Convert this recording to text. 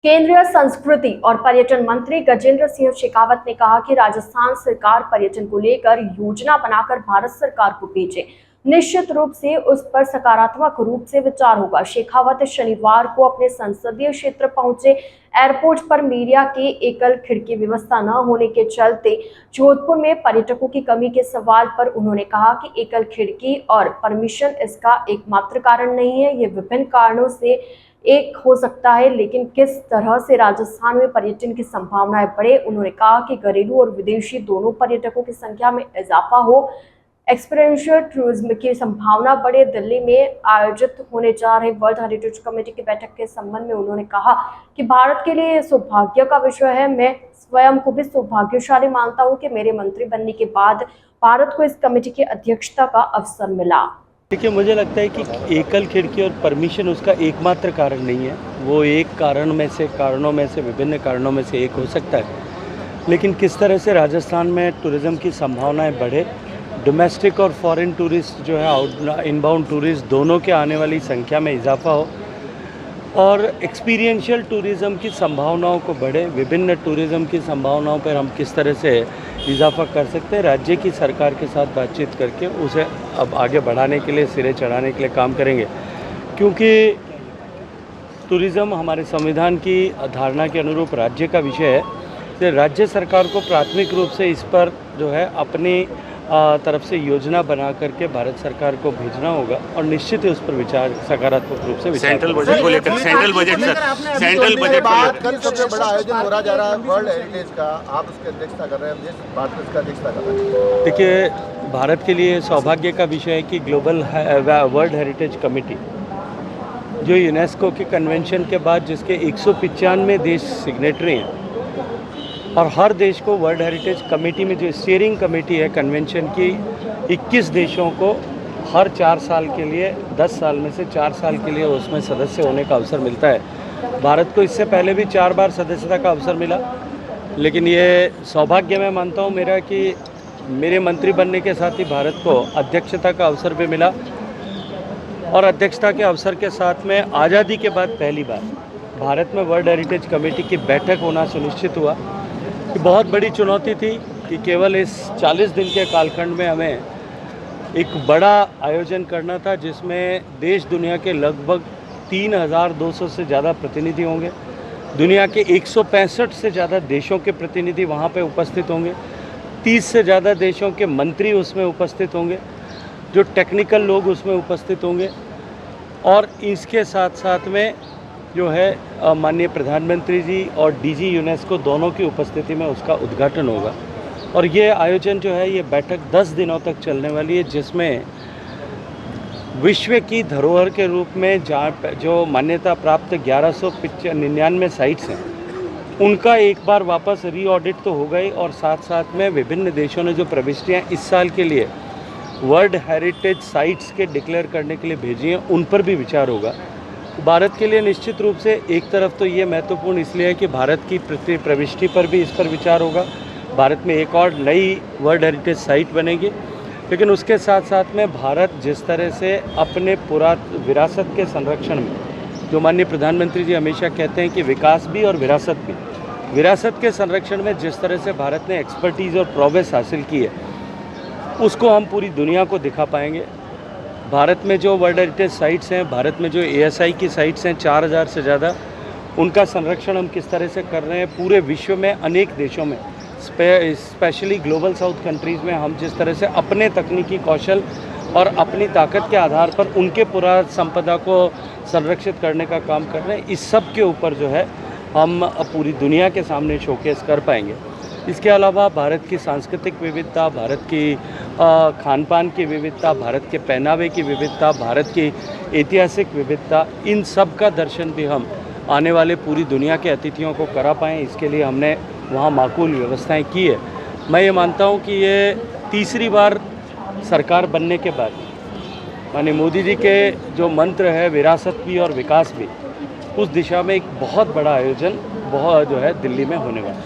केंद्रीय संस्कृति और पर्यटन मंत्री गजेंद्र सिंह शेखावत ने कहा कि राजस्थान सरकार पर्यटन को लेकर योजना बनाकर भारत सरकार को भेजे। निश्चित रूप से उस पर सकारात्मक रूप से विचार होगा। शेखावत शनिवार को अपने संसदीय क्षेत्र पहुंचे। एयरपोर्ट पर मीडिया की एकल खिड़की व्यवस्था न होने के चलते जोधपुर में पर्यटकों की कमी के सवाल पर उन्होंने कहा कि एकल खिड़की और परमिशन इसका एकमात्र कारण नहीं है, ये विभिन्न कारणों से एक हो सकता है, लेकिन किस तरह से राजस्थान में पर्यटन की संभावनाएं बढ़े। उन्होंने कहा कि घरेलू और विदेशी दोनों पर्यटकों की संख्या में इजाफा हो, एक्सपीरियंशियल टूरिज्म की संभावना बढ़े। दिल्ली में आयोजित होने जा रहे वर्ल्ड हेरिटेज कमेटी की बैठक के संबंध में उन्होंने कहा कि भारत के लिए सौभाग्य का विषय है। मैं स्वयं को भी सौभाग्यशाली मानता हूं कि मेरे मंत्री बनने के बाद भारत को इस कमेटी की अध्यक्षता का अवसर मिला। देखिए, मुझे लगता है कि एकल खिड़की और परमिशन उसका एकमात्र कारण नहीं है। वो एक कारणों में से विभिन्न कारणों में से एक हो सकता है, लेकिन किस तरह से राजस्थान में टूरिज़्म की संभावनाएं बढ़े, डोमेस्टिक और फॉरेन टूरिस्ट जो है इनबाउंड टूरिस्ट दोनों के आने वाली संख्या में इजाफा हो और एक्सपीरियंशियल टूरिज़्म की संभावनाओं को बढ़े, विभिन्न टूरिज़्म की संभावनाओं पर हम किस तरह से इजाफा कर सकते हैं, राज्य की सरकार के साथ बातचीत करके उसे अब आगे बढ़ाने के लिए, सिरे चढ़ाने के लिए काम करेंगे। क्योंकि टूरिज़्म हमारे संविधान की धारणा के अनुरूप राज्य का विषय है, तो राज्य सरकार को प्राथमिक रूप से इस पर जो है अपनी तरफ से योजना बना करके भारत सरकार को भेजना होगा और निश्चित ही उस पर विचार सकारात्मक रूप से विचार। सेंट्रल बजट को लेकर सेंट्रल बजट कल सबसे बड़ा आयोजन हो रहा जा रहा है वर्ल्ड हेरिटेज का, आप उसकी अध्यक्षता कर रहे हैं, भारत इसका अध्यक्षता कर रहे हैं। देखिए, भारत के लिए सौभाग्य का विषय है कि ग्लोबल वर्ल्ड हेरिटेज कमेटी जो यूनेस्को के कन्वेंशन के बाद जिसके 195 देश सिग्नेटरी हैं और हर देश को वर्ल्ड हेरिटेज कमेटी में जो स्टीयरिंग कमेटी है कन्वेंशन की, 21 देशों को हर 4 साल के लिए 10 साल में से 4 साल के लिए उसमें सदस्य होने का अवसर मिलता है। भारत को इससे पहले भी 4 बार सदस्यता का अवसर मिला, लेकिन ये सौभाग्य मैं मानता हूँ मेरा कि मेरे मंत्री बनने के साथ ही भारत को अध्यक्षता का अवसर भी मिला और अध्यक्षता के अवसर के साथ में आज़ादी के बाद पहली बार भारत में वर्ल्ड हेरिटेज कमेटी की बैठक होना सुनिश्चित हुआ। बहुत बड़ी चुनौती थी कि केवल इस 40 दिन के कालखंड में हमें एक बड़ा आयोजन करना था जिसमें देश दुनिया के लगभग 3200 से ज़्यादा प्रतिनिधि होंगे, दुनिया के 165 से ज़्यादा देशों के प्रतिनिधि वहाँ पे उपस्थित होंगे, 30 से ज़्यादा देशों के मंत्री उसमें उपस्थित होंगे, जो टेक्निकल लोग उसमें उपस्थित होंगे और इसके साथ साथ में जो है माननीय प्रधानमंत्री जी और डीजी यूनेस्को दोनों की उपस्थिति में उसका उद्घाटन होगा। और ये आयोजन जो है, ये बैठक 10 दिनों तक चलने वाली है, जिसमें विश्व की धरोहर के रूप में जहाँ जो मान्यता प्राप्त 1199 साइट्स हैं उनका एक बार वापस री ऑडिट तो हो गई और साथ साथ में विभिन्न देशों ने जो प्रविष्टियाँ इस साल के लिए वर्ल्ड हेरिटेज साइट्स के डिक्लेयर करने के लिए भेजी हैं उन पर भी विचार होगा। भारत के लिए निश्चित रूप से एक तरफ तो ये महत्वपूर्ण इसलिए है कि भारत की प्रविष्टि पर भी इस पर विचार होगा, भारत में एक और नई वर्ल्ड हेरिटेज साइट बनेगी, लेकिन उसके साथ साथ में भारत जिस तरह से अपने विरासत के संरक्षण में, जो माननीय प्रधानमंत्री जी हमेशा कहते हैं कि विकास भी और विरासत भी, विरासत के संरक्षण में जिस तरह से भारत ने एक्सपर्टीज़ और प्रोग्रेस हासिल की है उसको हम पूरी दुनिया को दिखा पाएंगे। भारत में जो वर्ल्ड हेरिटेज साइट्स हैं, भारत में जो ASI की साइट्स हैं 4000 से ज़्यादा, उनका संरक्षण हम किस तरह से कर रहे हैं पूरे विश्व में अनेक देशों में, स्पेशली ग्लोबल साउथ कंट्रीज़ में हम जिस तरह से अपने तकनीकी कौशल और अपनी ताकत के आधार पर उनके पुरा संपदा को संरक्षित करने का काम कर रहे हैं, इस सब के ऊपर जो है हम पूरी दुनिया के सामने शोकेस कर पाएंगे। इसके अलावा भारत की सांस्कृतिक विविधता, भारत की खान पान की विविधता, भारत के पहनावे की विविधता, भारत की ऐतिहासिक विविधता, इन सब का दर्शन भी हम आने वाले पूरी दुनिया के अतिथियों को करा पाएँ, इसके लिए हमने वहाँ माकूल व्यवस्थाएं की है। मैं ये मानता हूँ कि ये तीसरी बार सरकार बनने के बाद माननीय मोदी जी के जो मंत्र है विरासत भी और विकास भी, उस दिशा में एक बहुत बड़ा आयोजन जो है दिल्ली में होने वाला है।